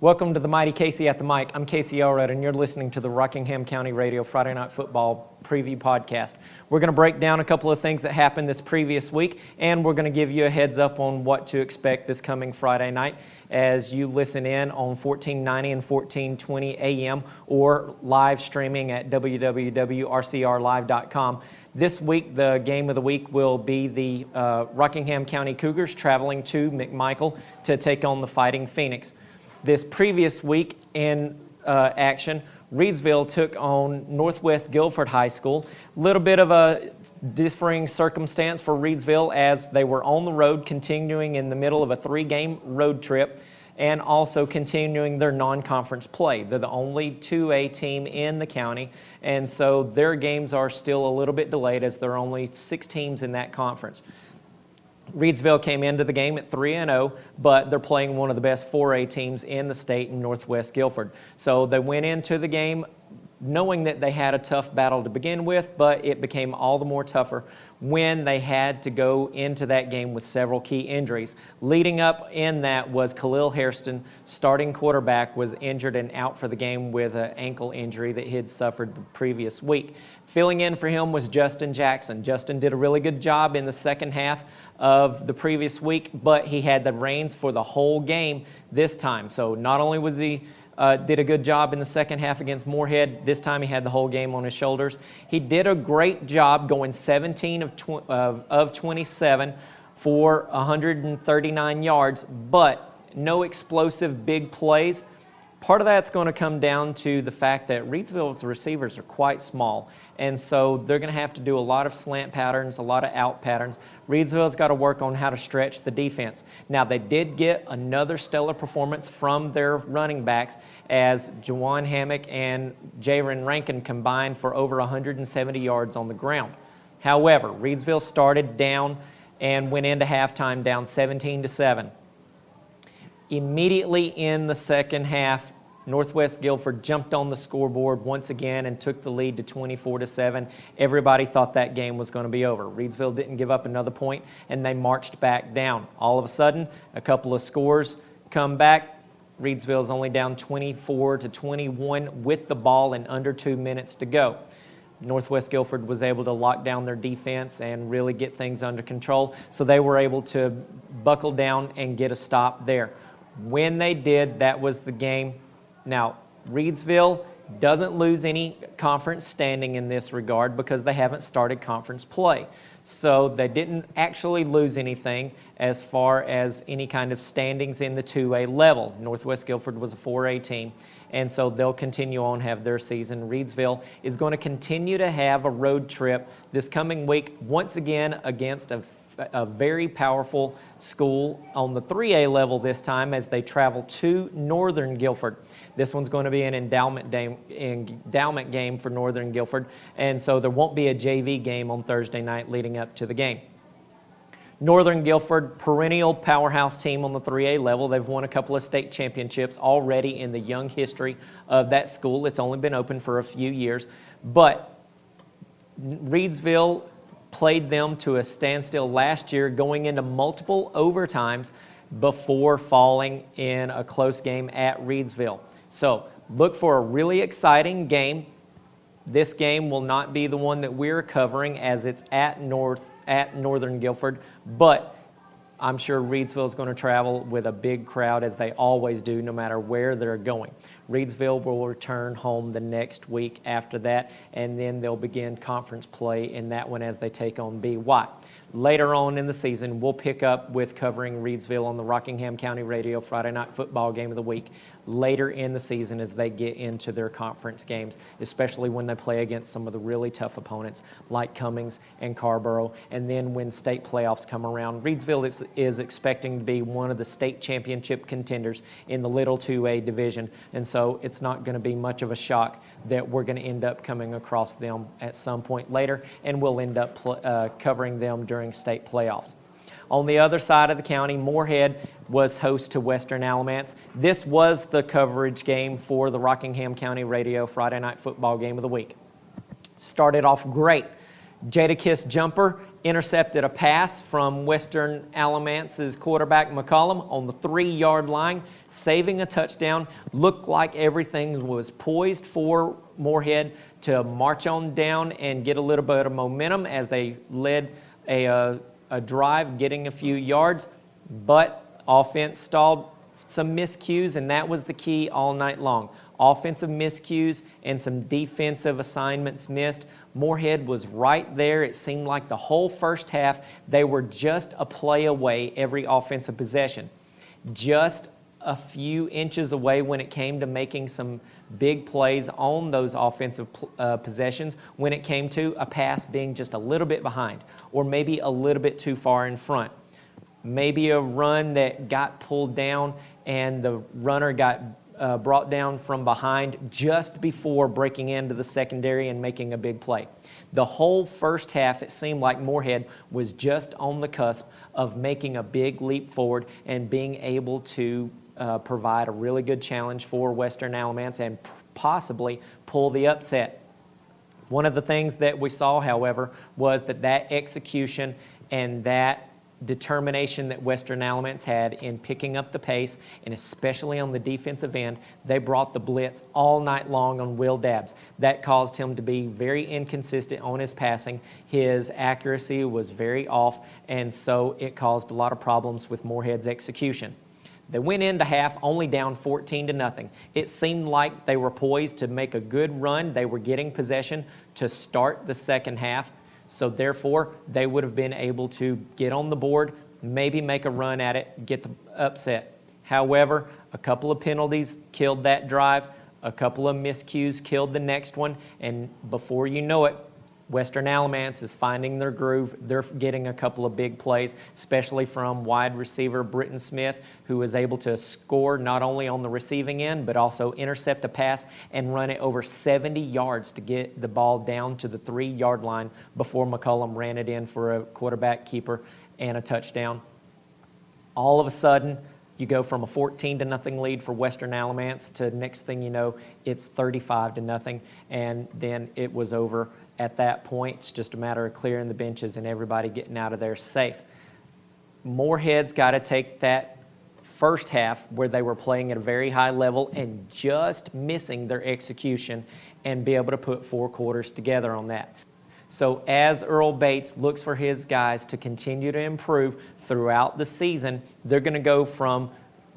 Welcome to the Mighty Casey at the Mic. I'm Casey Elred, and you're listening to the Rockingham County Radio Friday Night Football Preview Podcast. We're going to break down a couple of things that happened this previous week, and we're going to give you a heads up on what to expect this coming Friday night as you listen in on 1490 and 1420 AM or live streaming at www.rcrlive.com. This week, the game of the week will be the Rockingham County Cougars traveling to McMichael to take on the Fighting Phoenix. This previous week in action, Reidsville took on Northwest Guilford High School. A little bit of a differing circumstance for Reidsville as they were on the road, continuing in the middle of a 3-game road trip and also continuing their non-conference play. They're the only 2A team in the county, and so their games are still a little bit delayed as there are only 6 teams in that conference. Reidsville came into the game at 3-0, but they're playing one of the best 4A teams in the state in Northwest Guilford. So they went into the game knowing that they had a tough battle to begin with, but it became all the more tougher when they had to go into that game with several key injuries. Leading up in that was Khalil Hairston, starting quarterback, was injured and out for the game with an ankle injury that he had suffered the previous week. Filling in for him was Justin Jackson. Justin did a really good job in the second half of the previous week, but he had the reins for the whole game this time. So not only was he did a good job in the second half against Moorhead, this time he had the whole game on his shoulders. He did a great job going 17 of 27 for 139 yards, but no explosive big plays. Part of that's going to come down to the fact that Reidsville's receivers are quite small, and so they're going to have to do a lot of slant patterns, a lot of out patterns. Reidsville's got to work on how to stretch the defense. Now, they did get another stellar performance from their running backs as Jawan Hammock and Jaron Rankin combined for over 170 yards on the ground. However, Reidsville started down and went into halftime down 17-7. Immediately in the second half, Northwest Guilford jumped on the scoreboard once again and took the lead to 24-7. Everybody thought that game was going to be over. Reidsville didn't give up another point, and they marched back down. All of a sudden, a couple of scores come back. Reidsville's only down 24-21 with the ball and under 2 minutes to go. Northwest Guilford was able to lock down their defense and really get things under control, so they were able to buckle down and get a stop there. When they did, that was the game. Now, Reidsville doesn't lose any conference standing in this regard because they haven't started conference play. So they didn't actually lose anything as far as any kind of standings in the 2A level. Northwest Guilford was a 4A team, and so they'll continue on, have their season. Reidsville is going to continue to have a road trip this coming week, once again against a very powerful school on the 3A level this time as they travel to Northern Guilford. This one's going to be an endowment game for Northern Guilford, and so there won't be a JV game on Thursday night leading up to the game. Northern Guilford, perennial powerhouse team on the 3A level. They've won a couple of state championships already in the young history of that school. It's only been open for a few years, but Reidsville played them to a standstill last year, going into multiple overtimes before falling in a close game at Reidsville. So look for a really exciting game. This game will not be the one that we're covering as it's at Northern Guilford, but I'm sure Reidsville is going to travel with a big crowd as they always do no matter where they're going. Reidsville will return home the next week after that, and then they'll begin conference play in that one as they take on BY. Later on in the season, we'll pick up with covering Reidsville on the Rockingham County Radio Friday Night Football Game of the Week later in the season as they get into their conference games, especially when they play against some of the really tough opponents like Cummings and Carborough. And then when state playoffs come around, Reidsville is expecting to be one of the state championship contenders in the Little 2A division. And so it's not going to be much of a shock that we're going to end up coming across them at some point later, and we'll end up covering them during state playoffs. On the other side of the county, Moorhead was host to Western Alamance. This was the coverage game for the Rockingham County Radio Friday Night Football Game of the Week. Started off great. Jadakiss jumper intercepted a pass from Western Alamance's quarterback McCollum on the 3-yard line, saving a touchdown. Looked like everything was poised for Moorhead to march on down and get a little bit of momentum as they led a drive, getting a few yards, but offense stalled, some miscues, and that was the key all night long. Offensive miscues and some defensive assignments missed. Moorhead was right there. It seemed like the whole first half, they were just a play away every offensive possession. Just a few inches away when it came to making some big plays on those offensive possessions when it came to a pass being just a little bit behind or maybe a little bit too far in front. Maybe a run that got pulled down and the runner got brought down from behind just before breaking into the secondary and making a big play. The whole first half, it seemed like Moorhead was just on the cusp of making a big leap forward and being able to provide a really good challenge for Western Alamance and possibly pull the upset. One of the things that we saw, however, was that execution and that determination that Western Alamance had in picking up the pace, and especially on the defensive end, they brought the blitz all night long on Will Dabbs. That caused him to be very inconsistent on his passing. His accuracy was very off, and so it caused a lot of problems with Moorhead's execution. They went into half only down 14-0. It seemed like they were poised to make a good run. They were getting possession to start the second half. So therefore, they would have been able to get on the board, maybe make a run at it, get the upset. However, a couple of penalties killed that drive, a couple of miscues killed the next one, and before you know it, Western Alamance is finding their groove. They're getting a couple of big plays, especially from wide receiver Britton Smith, who was able to score not only on the receiving end, but also intercept a pass and run it over 70 yards to get the ball down to the 3-yard line before McCollum ran it in for a quarterback keeper and a touchdown. All of a sudden, you go from a 14-0 lead for Western Alamance to next thing you know, it's 35-0, and then it was over. At that point, it's just a matter of clearing the benches and everybody getting out of there safe. Moorhead's got to take that first half where they were playing at a very high level and just missing their execution and be able to put 4 quarters together on that. So as Earl Bates looks for his guys to continue to improve throughout the season, they're going to go from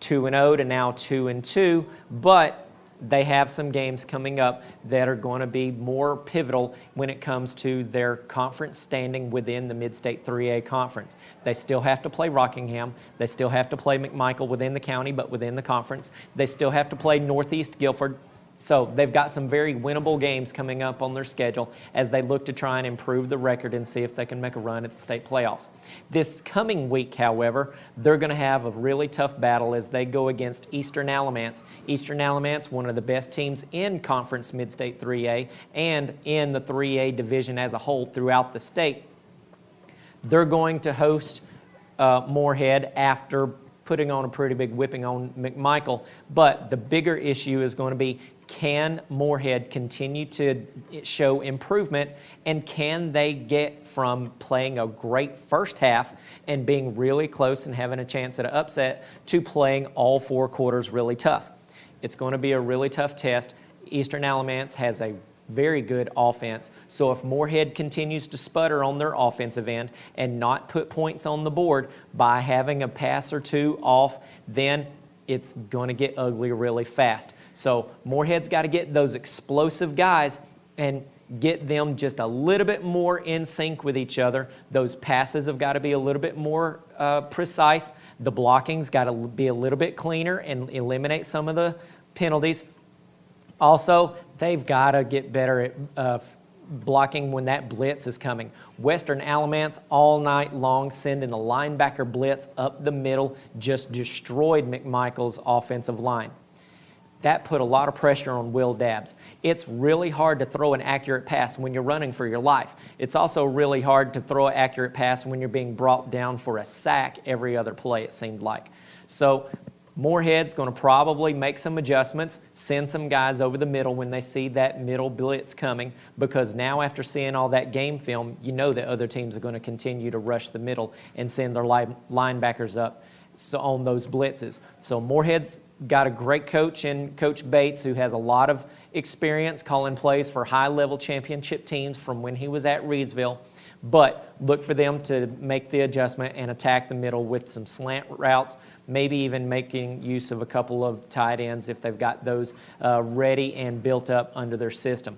2-0 to now 2-2, but they have some games coming up that are going to be more pivotal when it comes to their conference standing within the Mid-State 3A Conference. They still have to play Rockingham. They still have to play McMichael within the county, but within the conference. They still have to play Northeast Guilford. So they've got some very winnable games coming up on their schedule as they look to try and improve the record and see if they can make a run at the state playoffs. This coming week, however, they're going to have a really tough battle as they go against Eastern Alamance. Eastern Alamance, one of the best teams in Conference Mid-State 3A and in the 3A division as a whole throughout the state. They're going to host Moorhead after putting on a pretty big whipping on McMichael, but the bigger issue is going to be, can Moorhead continue to show improvement, and can they get from playing a great first half and being really close and having a chance at an upset to playing all 4 quarters really tough? It's going to be a really tough test. Eastern Alamance has a very good offense, so if Moorhead continues to sputter on their offensive end and not put points on the board by having a pass or 2 off, then it's going to get ugly really fast. So Moorhead's got to get those explosive guys and get them just a little bit more in sync with each other. Those passes have got to be a little bit more precise. The blocking's got to be a little bit cleaner and eliminate some of the penalties. Also, they've got to get better at blocking when that blitz is coming. Western Alamance all night long sending a linebacker blitz up the middle just destroyed McMichael's offensive line. That put a lot of pressure on Will Dabbs. It's really hard to throw an accurate pass when you're running for your life. It's also really hard to throw an accurate pass when you're being brought down for a sack every other play, it seemed like. So Moorhead's going to probably make some adjustments, send some guys over the middle when they see that middle blitz coming, because now after seeing all that game film, you know that other teams are going to continue to rush the middle and send their linebackers up on those blitzes. So Moorhead's got a great coach in Coach Bates, who has a lot of experience calling plays for high-level championship teams from when he was at Reidsville. But look for them to make the adjustment and attack the middle with some slant routes, maybe even making use of a couple of tight ends if they've got those ready and built up under their system.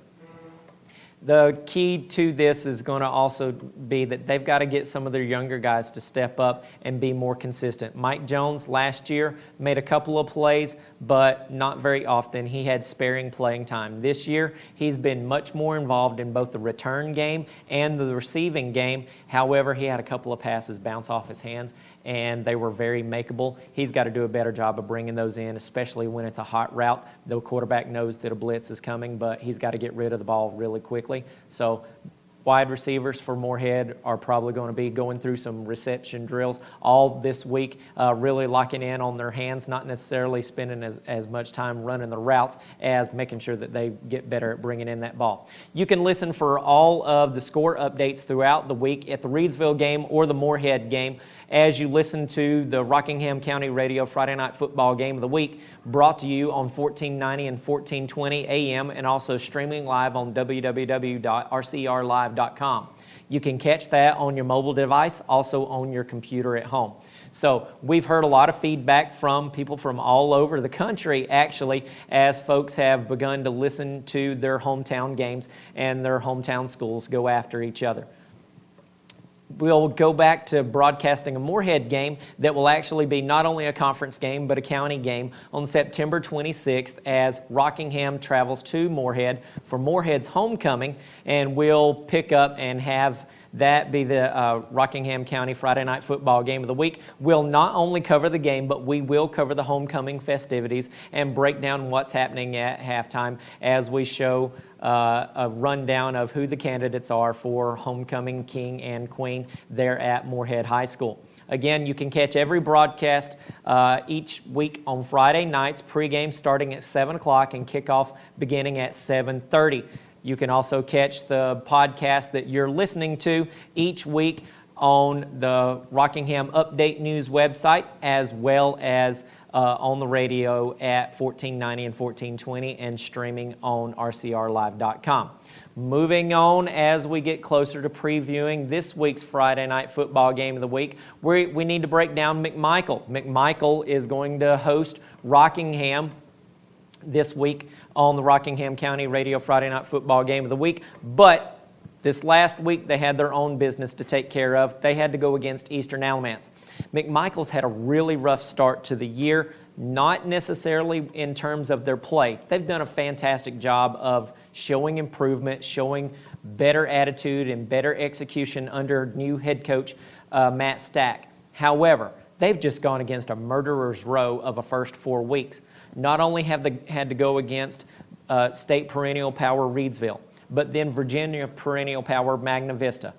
The key to this is going to also be that they've got to get some of their younger guys to step up and be more consistent. Mike Jones last year made a couple of plays, but not very often. He had sparing playing time. This year, he's been much more involved in both the return game and the receiving game. However, he had a couple of passes bounce off his hands, and they were very makeable. He's got to do a better job of bringing those in, especially when it's a hot route. The quarterback knows that a blitz is coming, but he's got to get rid of the ball really quickly. So wide receivers for Moorhead are probably going to be going through some reception drills all this week, really locking in on their hands, not necessarily spending as much time running the routes as making sure that they get better at bringing in that ball. You can listen for all of the score updates throughout the week at the Reidsville game or the Moorhead game as you listen to the Rockingham County Radio Friday Night Football Game of the Week, brought to you on 1490 and 1420 AM and also streaming live on www.rcrlive.com. You can catch that on your mobile device, also on your computer at home. So we've heard a lot of feedback from people from all over the country, actually, as folks have begun to listen to their hometown games and their hometown schools go after each other. We'll go back to broadcasting a Moorhead game that will actually be not only a conference game but a county game on September 26th as Rockingham travels to Moorhead for Moorhead's homecoming, and we'll pick up and have that be the Rockingham County Friday Night Football Game of the Week. We'll not only cover the game, but we will cover the homecoming festivities and break down what's happening at halftime as we show a rundown of who the candidates are for homecoming king and queen there at Moorhead High School. Again, you can catch every broadcast each week on Friday nights, pregame starting at 7 o'clock and kickoff beginning at 7:30. You can also catch the podcast that you're listening to each week on the Rockingham Update News website, as well as on the radio at 1490 and 1420 and streaming on rcrlive.com. Moving on, as we get closer to previewing this week's Friday Night Football Game of the Week, we need to break down McMichael. McMichael is going to host Rockingham this week on the Rockingham County Radio Friday Night Football Game of the Week, but this last week they had their own business to take care of. They had to go against Eastern Alamance. McMichael's had a really rough start to the year, not necessarily in terms of their play. They've done a fantastic job of showing improvement, showing better attitude and better execution under new head coach Matt Stack. However, they've just gone against a murderer's row of a first 4 weeks. Not only have they had to go against state perennial power Reidsville, but then Virginia perennial power Magna Vista.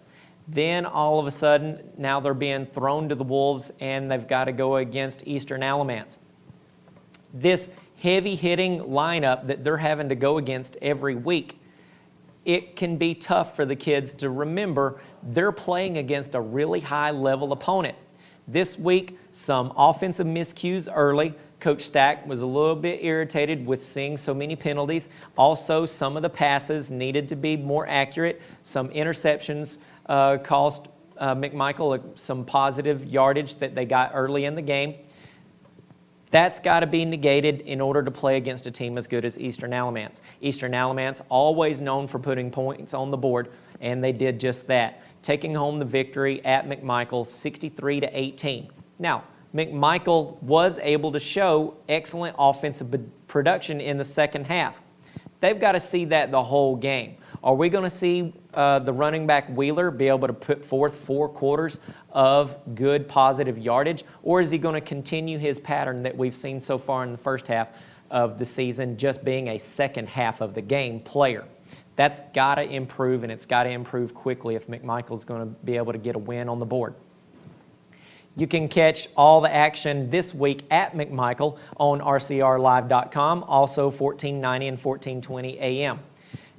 Then all of a sudden, now they're being thrown to the wolves and they've got to go against Eastern Alamance. This heavy-hitting lineup that they're having to go against every week, it can be tough for the kids to remember they're playing against a really high-level opponent. This week, some offensive miscues early. Coach Stack was a little bit irritated with seeing so many penalties. Also, some of the passes needed to be more accurate. Some interceptions cost McMichael some positive yardage that they got early in the game. That's got to be negated in order to play against a team as good as Eastern Alamance. Eastern Alamance, always known for putting points on the board, and they did just that, taking home the victory at McMichael 63-18. Now, McMichael was able to show excellent offensive production in the second half. They've got to see that the whole game. Are we going to see the running back Wheeler be able to put forth 4 quarters of good positive yardage, or is he going to continue his pattern that we've seen so far in the first half of the season, just being a second half of the game player? That's got to improve, and it's got to improve quickly if McMichael's going to be able to get a win on the board. You can catch all the action this week at McMichael on rcrlive.com, also 1490 and 1420 a.m.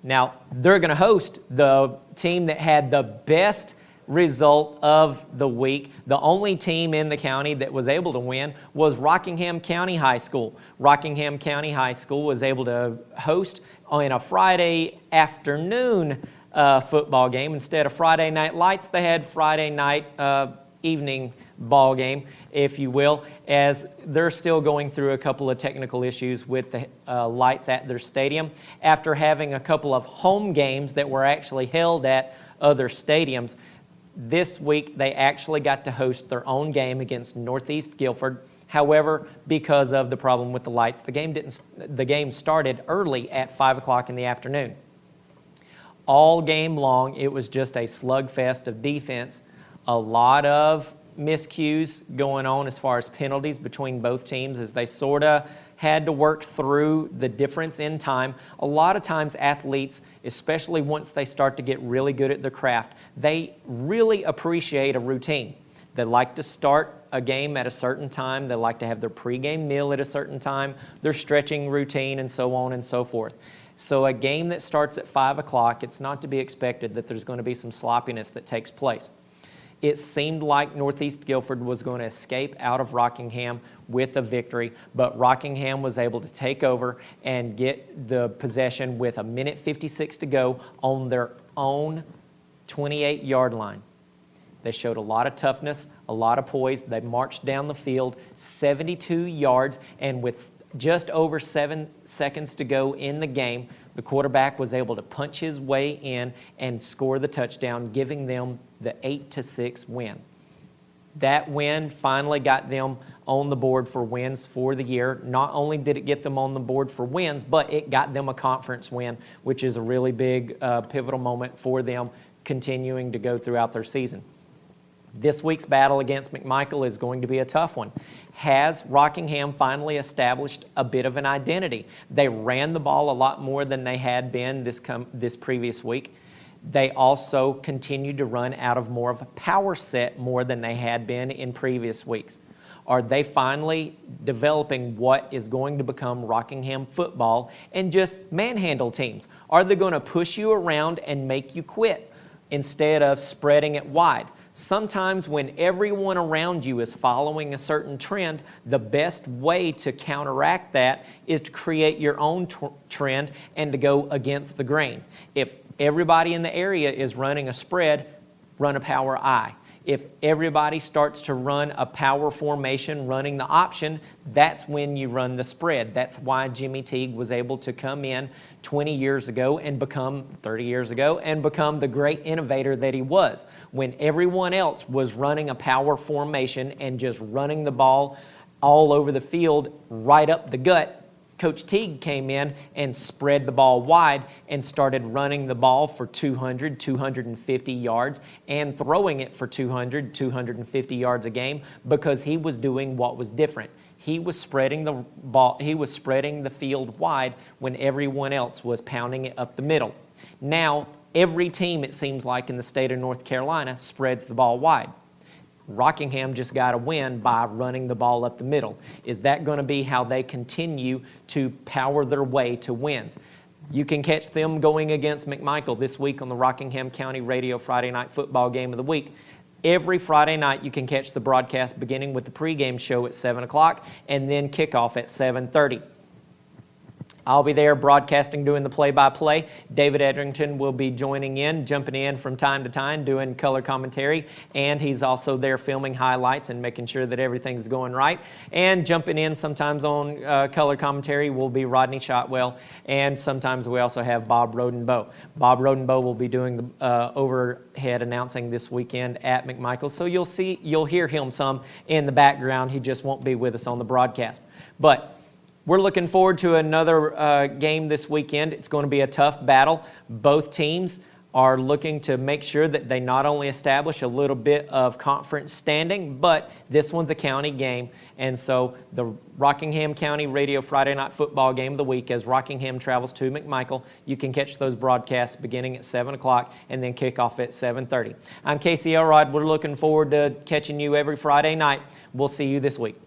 Now, they're going to host the team that had the best result of the week. The only team in the county that was able to win was Rockingham County High School. Rockingham County High School was able to host on a Friday afternoon football game. Instead of Friday night lights, they had Friday night evening ball game, if you will, as they're still going through a couple of technical issues with the lights at their stadium after having a couple of home games that were actually held at other stadiums. This week, they actually got to host their own game against Northeast Guilford. However, because of the problem with the lights, the game started early at 5 o'clock in the afternoon. All game long, it was just a slugfest of defense. A lot of miscues going on as far as penalties between both teams as they sort of had to work through the difference in time. A lot of times athletes, especially once they start to get really good at their craft, they really appreciate a routine. They like to start a game at a certain time. They like to have their pregame meal at a certain time, their stretching routine, and so on and so forth. So a game that starts at 5 o'clock, it's not to be expected that there's going to be some sloppiness that takes place. It seemed like Northeast Guilford was going to escape out of Rockingham with a victory, but Rockingham was able to take over and get the possession with 1:56 to go on their own 28-yard line. They showed a lot of toughness, a lot of poise. They marched down the field 72 yards, and with just over 7 seconds to go in the game, the quarterback was able to punch his way in and score the touchdown, giving them the 8-6 win. That win finally got them on the board for wins for the year. Not only did it get them on the board for wins, but it got them a conference win, which is a really big pivotal moment for them continuing to go throughout their season. This week's battle against McMichael is going to be a tough one. Has Rockingham finally established a bit of an identity? They ran the ball a lot more than they had been this previous week. They also continued to run out of more of a power set more than they had been in previous weeks. Are they finally developing what is going to become Rockingham football and just manhandle teams? Are they going to push you around and make you quit instead of spreading it wide? Sometimes when everyone around you is following a certain trend, the best way to counteract that is to create your own trend and to go against the grain. If everybody in the area is running a spread, run a power I. If everybody starts to run a power formation running the option, that's when you run the spread. That's why Jimmy Teague was able to come in 20 years ago and become 30 years ago and become the great innovator that he was. When everyone else was running a power formation and just running the ball all over the field right up the gut, Coach Teague came in and spread the ball wide and started running the ball for 200, 250 yards and throwing it for 200, 250 yards a game because he was doing what was different. He was spreading the ball, he was spreading the field wide when everyone else was pounding it up the middle. Now, every team, it seems like, in the state of North Carolina spreads the ball wide. Rockingham just got a win by running the ball up the middle. Is that going to be how they continue to power their way to wins? You can catch them going against McMichael this week on the Rockingham County Radio Friday Night Football Game of the Week. Every Friday night you can catch the broadcast beginning with the pregame show at 7 o'clock and then kickoff at 7:30. I'll be there broadcasting, doing the play-by-play. David Edrington will be joining in, jumping in from time to time, doing color commentary, and he's also there filming highlights and making sure that everything's going right. And jumping in sometimes on color commentary will be Rodney Shotwell, and sometimes we also have Bob Rodenbow. Bob Rodenbow will be doing the overhead announcing this weekend at McMichael, so you'll hear him some in the background. He just won't be with us on the broadcast. But we're looking forward to another game this weekend. It's going to be a tough battle. Both teams are looking to make sure that they not only establish a little bit of conference standing, but this one's a county game. And so the Rockingham County Radio Friday Night Football Game of the Week, as Rockingham travels to McMichael, you can catch those broadcasts beginning at 7 o'clock and then kick off at 7:30. I'm Casey Elrod. We're looking forward to catching you every Friday night. We'll see you this week.